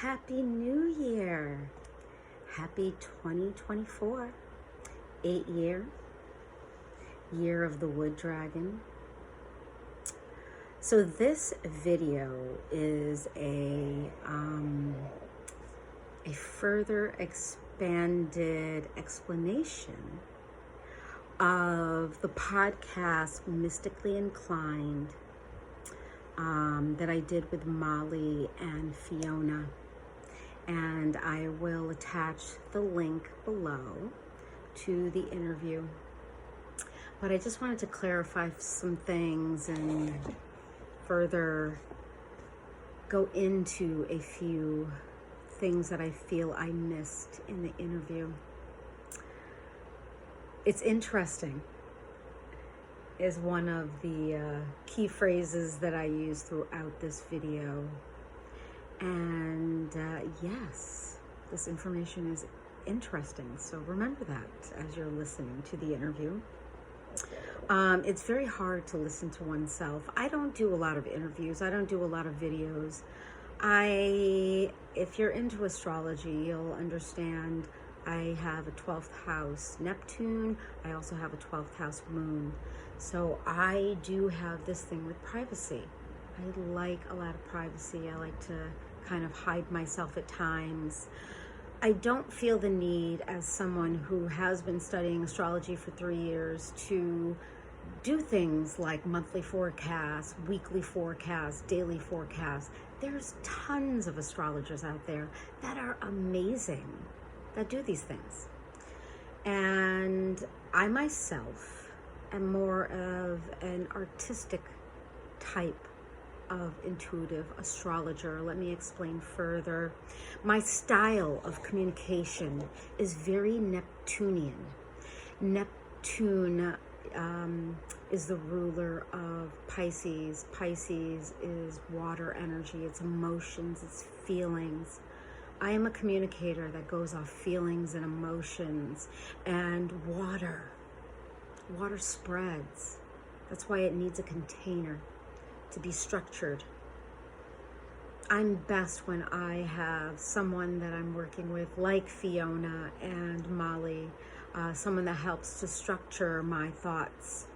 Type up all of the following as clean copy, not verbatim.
Happy New Year. Happy 2024. 8 year of the Wood Dragon. So this video is a further expanded explanation of the podcast Mystically Inclined that I did with Molly and Fiona. And I will attach the link below to the interview. But I just wanted to clarify some things and further go into a few things that I feel I missed in the interview. It's interesting is one of the key phrases that I use throughout this video. And yes, this information is interesting. So remember that as you're listening to the interview. It's very hard to listen to oneself. I don't do a lot of interviews. I don't do a lot of videos. If you're into astrology, you'll understand I have a 12th house Neptune. I also have a 12th house moon. So I do have this thing with privacy. I like a lot of privacy. I like to kind of hide myself at times. I don't feel the need as someone who has been studying astrology for 3 years to do things like monthly forecasts, weekly forecasts, daily forecasts. There's tons of astrologers out there that are amazing that do these things. And I myself am more of an artistic type of intuitive astrologer. Let me explain further. My style of communication is very Neptunian. Neptune is the ruler of Pisces. Pisces is water energy, it's emotions, it's feelings. I am a communicator that goes off feelings and emotions, and water spreads. That's why it needs a container to be structured. I'm best when I have someone that I'm working with, like Fiona and Molly, someone that helps to structure my thoughts.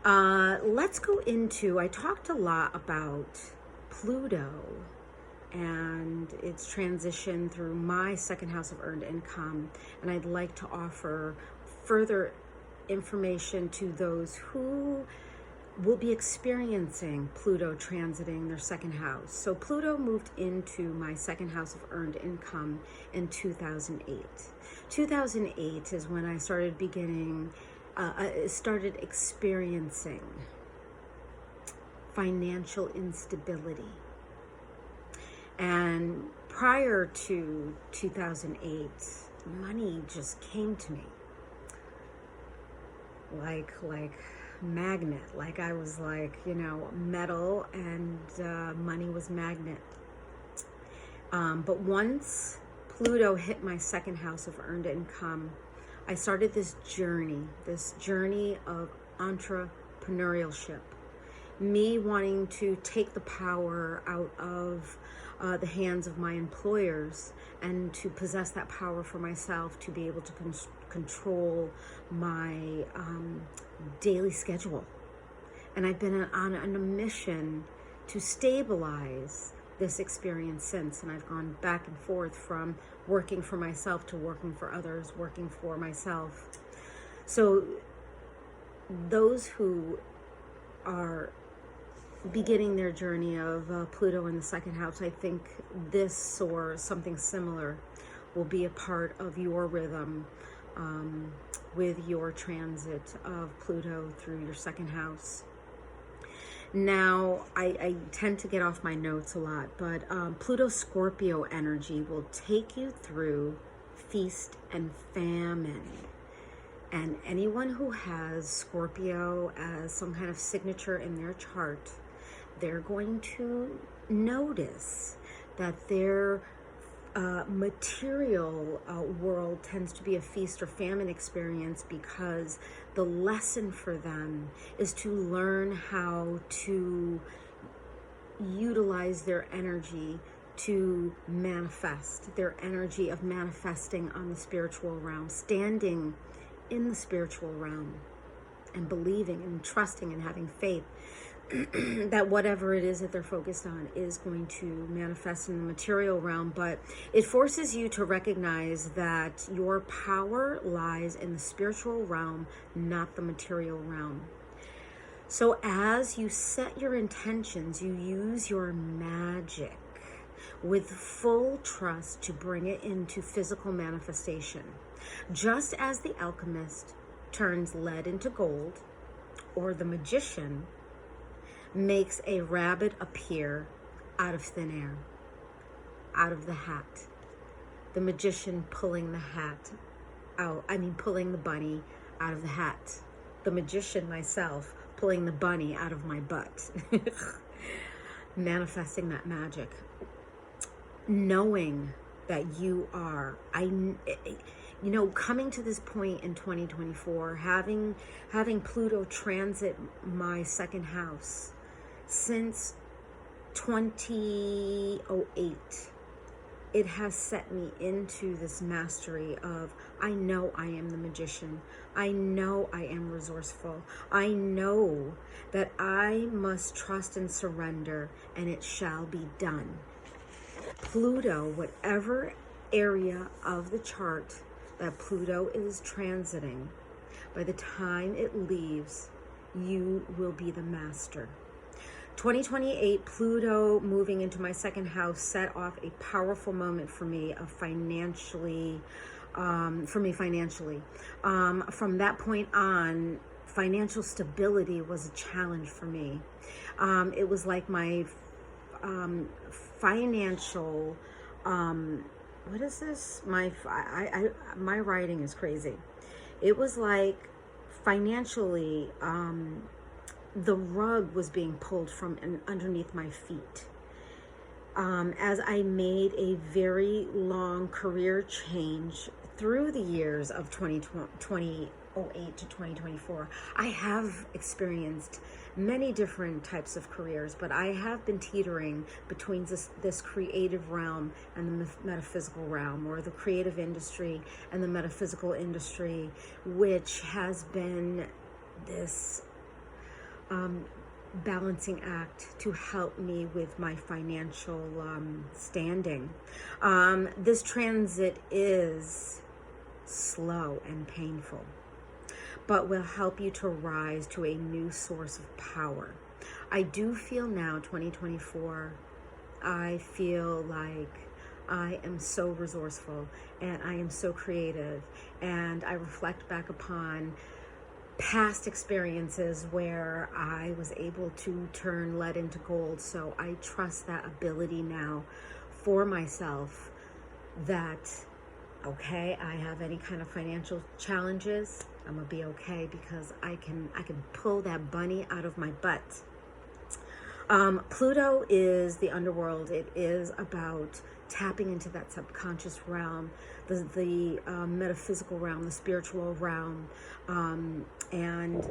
Let's go into, I talked a lot about Pluto and its transition through my second house of earned income, and I'd like to offer further information to those who will be experiencing Pluto transiting their second house. So Pluto moved into my second house of earned income in 2008. 2008 is when I started started experiencing financial instability. And prior to 2008, money just came to me like magnet. Like I was like, metal, and money was magnet. But once Pluto hit my second house of earned income, I started this journey of entrepreneurship. Me wanting to take the power out of the hands of my employers and to possess that power for myself, to be able to control my daily schedule. And I've been on a mission to stabilize this experience since, and I've gone back and forth from working for myself to working for others, working for myself. So those who are beginning their journey of Pluto in the second house, I think this or something similar will be a part of your rhythm with your transit of Pluto through your second house. Now, I tend to get off my notes a lot, but Pluto Scorpio energy will take you through feast and famine. And anyone who has Scorpio as some kind of signature in their chart, they're going to notice that their material world tends to be a feast or famine experience, because the lesson for them is to learn how to utilize their energy to manifest, their energy of manifesting on the spiritual realm, standing in the spiritual realm and believing and trusting and having faith that whatever it is that they're focused on is going to manifest in the material realm. But it forces you to recognize that your power lies in the spiritual realm, not the material realm. So as you set your intentions, you use your magic with full trust to bring it into physical manifestation. Just as the alchemist turns lead into gold, or the magician makes a rabbit appear out of thin air, out of the hat. The magician pulling the hat out, pulling the bunny out of the hat. The magician myself pulling the bunny out of my butt. Manifesting that magic. Knowing that you are, coming to this point in 2024, having Pluto transit my second house since 2008, it has set me into this mastery of, I know I am the magician. I know I am resourceful. I know that I must trust and surrender, and it shall be done. Pluto, whatever area of the chart that Pluto is transiting, by the time it leaves, you will be the master. 2028, Pluto moving into my second house set off a powerful moment for me of financially. From that point on, financial stability was a challenge for me. It was like my financial, what is this? My writing is crazy. It was like financially, the rug was being pulled from underneath my feet. As I made a very long career change through the years of 2008 to 2024, I have experienced many different types of careers, but I have been teetering between this creative realm and the metaphysical realm, or the creative industry and the metaphysical industry, which has been this balancing act to help me with my financial standing. This transit is slow and painful, but will help you to rise to a new source of power. I do feel now, 2024, I feel like I am so resourceful and I am so creative, and I reflect back upon past experiences where I was able to turn lead into gold. So I trust that ability now for myself, that, okay, I have any kind of financial challenges, I'm gonna be okay, because I can pull that bunny out of my butt. Pluto is the underworld. It is about tapping into that subconscious realm, the metaphysical realm, the spiritual realm, and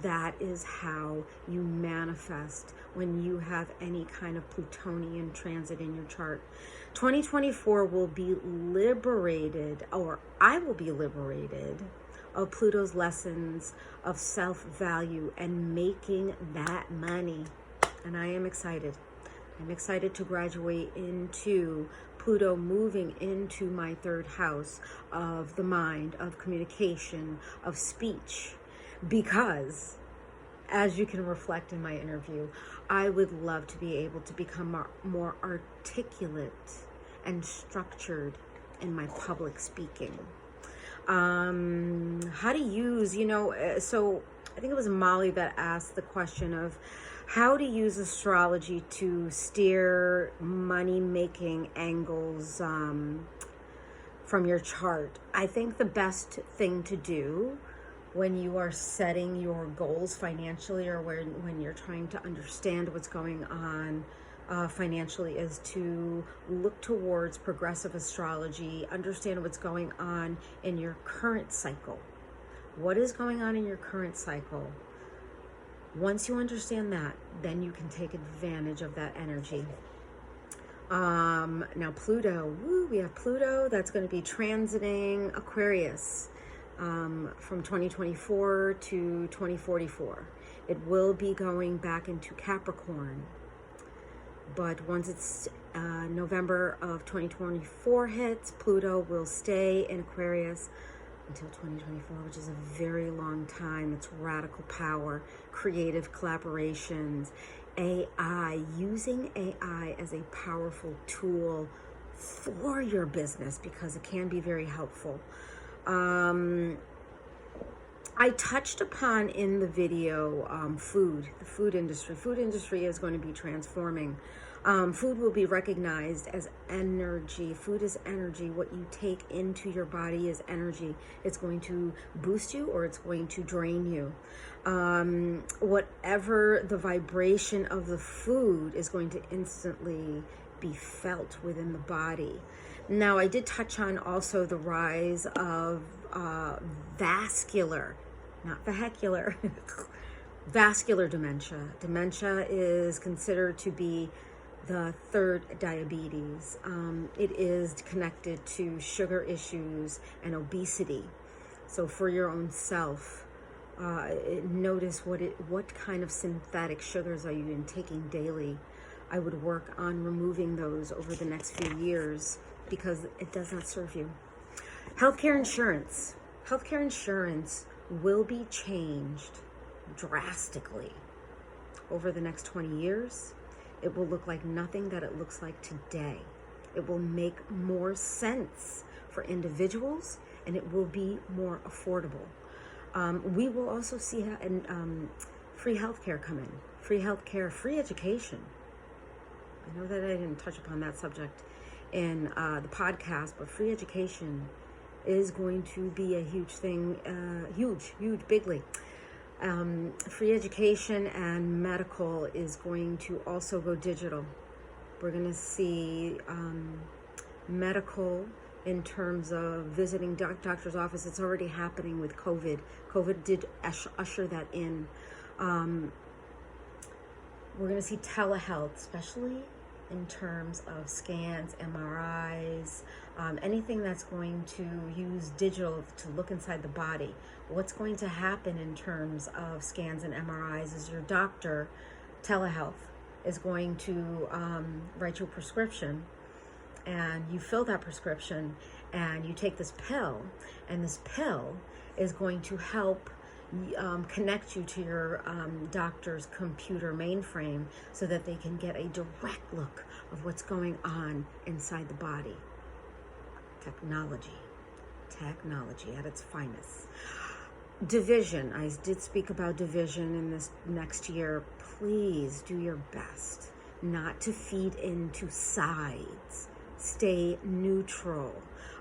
that is how you manifest when you have any kind of Plutonian transit in your chart. 2024 will be liberated, or I will be liberated, of Pluto's lessons of self-value and making that money. And I am excited. I'm excited to graduate into Pluto moving into my third house of the mind, of communication, of speech, because, as you can reflect in my interview, I would love to be able to become more articulate and structured in my public speaking. How to use, so I think it was Molly that asked the question of how to use astrology to steer money-making angles from your chart. I think the best thing to do when you are setting your goals financially, or when you're trying to understand what's going on financially, is to look towards progressive astrology, understand what's going on in your current cycle. What is going on in your current cycle? Once you understand that, then you can take advantage of that energy. Now Pluto, we have Pluto that's going to be transiting Aquarius from 2024 to 2044. It will be going back into Capricorn. But once it's November of 2024 hits, Pluto will stay in Aquarius until 2024, which is a very long time. It's radical power, creative collaborations, AI, using AI as a powerful tool for your business because it can be very helpful. I touched upon in the video the food industry. Food industry is going to be transforming. Food will be recognized as energy. Food is energy. What you take into your body is energy. It's going to boost you or it's going to drain you. Whatever the vibration of the food is going to instantly be felt within the body. Now, I did touch on also the rise of vascular, not vehicular, vascular dementia. Dementia is considered to be the third diabetes. It is connected to sugar issues and obesity. So for your own self, notice what kind of synthetic sugars are you taking daily. I would work on removing those over the next few years because it does not serve you. Healthcare insurance. Healthcare insurance will be changed drastically over the next 20 years. It will look like nothing that it looks like today. It will make more sense for individuals and it will be more affordable. We will also see free healthcare come in. Free healthcare, free education. I know that I didn't touch upon that subject in the podcast, but free education is going to be a huge thing, huge, bigly. Free education and medical is going to also go digital. We're going to see medical in terms of visiting doctor's office. It's already happening with COVID. COVID did usher that in. We're going to see telehealth, especially in terms of scans, MRIs, anything that's going to use digital to look inside the body. What's going to happen in terms of scans and MRIs is your doctor, telehealth, is going to write you a prescription, and you fill that prescription and you take this pill, and this pill is going to help connect you to your doctor's computer mainframe so that they can get a direct look of what's going on inside the body. Technology at its finest. Division. I did speak about division in this next year. Please do your best not to feed into sides. Stay neutral.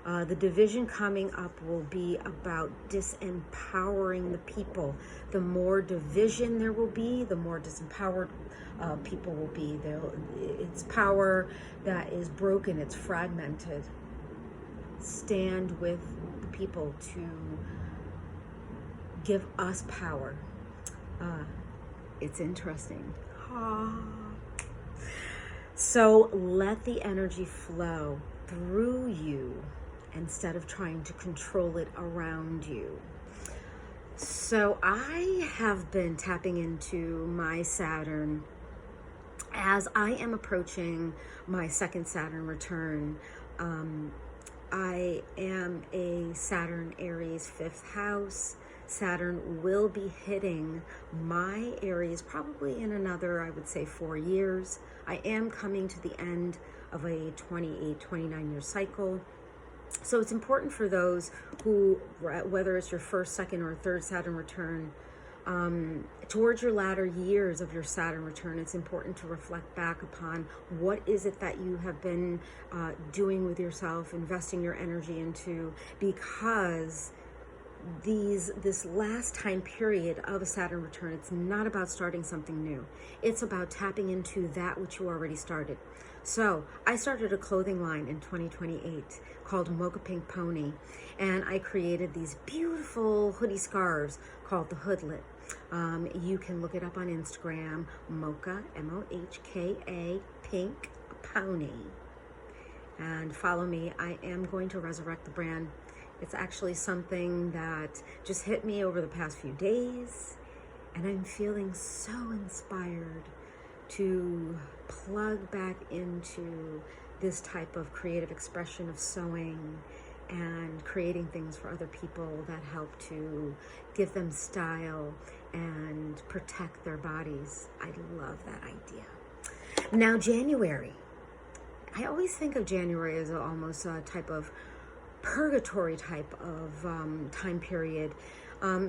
The division coming up will be about disempowering the people. The more division there will be, the more disempowered people will be. It's power that is broken, it's fragmented. Stand with the people to give us power. It's interesting. So let the energy flow through you instead of trying to control it around you. So I have been tapping into my Saturn as I am approaching my second Saturn return. I am a Saturn Aries 5th house. Saturn will be hitting my Aries probably in another, I would say, 4 years. I am coming to the end of a 28, 29-year cycle. So it's important for those who, whether it's your first, second, or third Saturn return, towards your latter years of your Saturn return, it's important to reflect back upon what is it that you have been doing with yourself, investing your energy into, because this last time period of a Saturn return, it's not about starting something new. It's about tapping into that which you already started. So I started a clothing line in 2028 called Mohka Pink Pony, and I created these beautiful hoodie scarves called the Hoodlet. You can look it up on Instagram, Mohka, Mohka, Pink Pony and follow me. I am going to resurrect the brand. It's actually something that just hit me over the past few days, and I'm feeling so inspired to plug back into this type of creative expression of sewing and creating things for other people that help to give them style and protect their bodies. I love that idea. Now, January. I always think of January as almost a type of purgatory type of time period.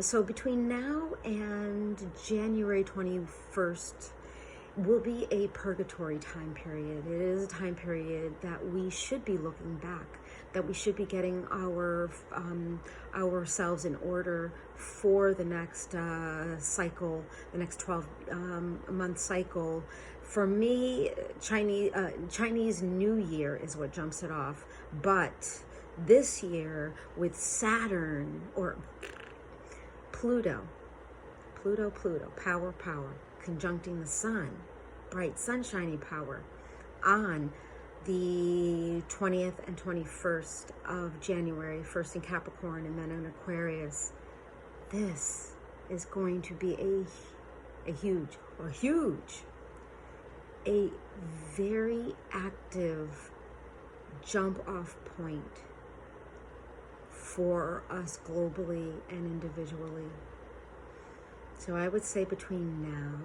So between now and January 21st, will be a purgatory time period. It is a time period that we should be looking back, that we should be getting ourselves in order for the next cycle, the next 12-month cycle. For me, Chinese New Year is what jumps it off. But this year with Saturn or Pluto, power, conjuncting the sun, bright sunshiny power, on the 20th and 21st of January, first in Capricorn and then in Aquarius. This is going to be a very active jump off point for us globally and individually. So I would say between now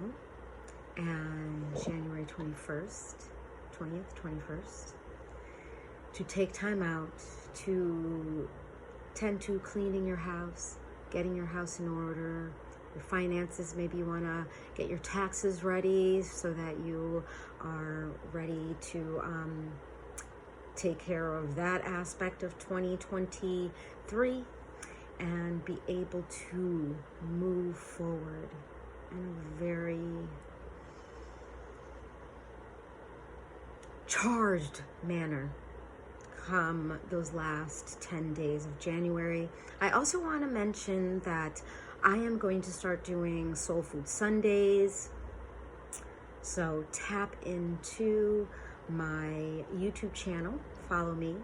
and January 21st, to take time out to tend to cleaning your house, getting your house in order, your finances. Maybe you want to get your taxes ready so that you are ready to take care of that aspect of 2023 and be able to move forward in a very charged manner come those last 10 days of January. I also want to mention that I am going to start doing Soul Food Sundays. So tap into my YouTube channel, follow me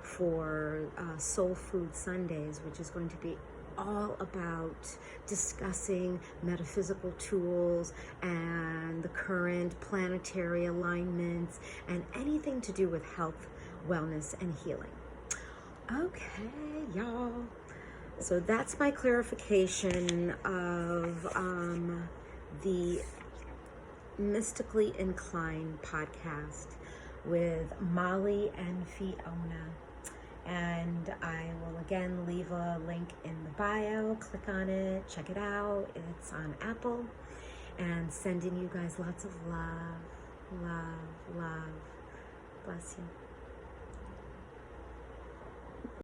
for Soul Food Sundays, which is going to be all about discussing metaphysical tools and the current planetary alignments and anything to do with health, wellness, and healing. Okay, y'all. So that's my clarification of the Mystically Inclined podcast with Molly and Fiona. And I will again leave a link in the bio. Click on it, check it out. It's on Apple. And sending you guys lots of love. Bless you.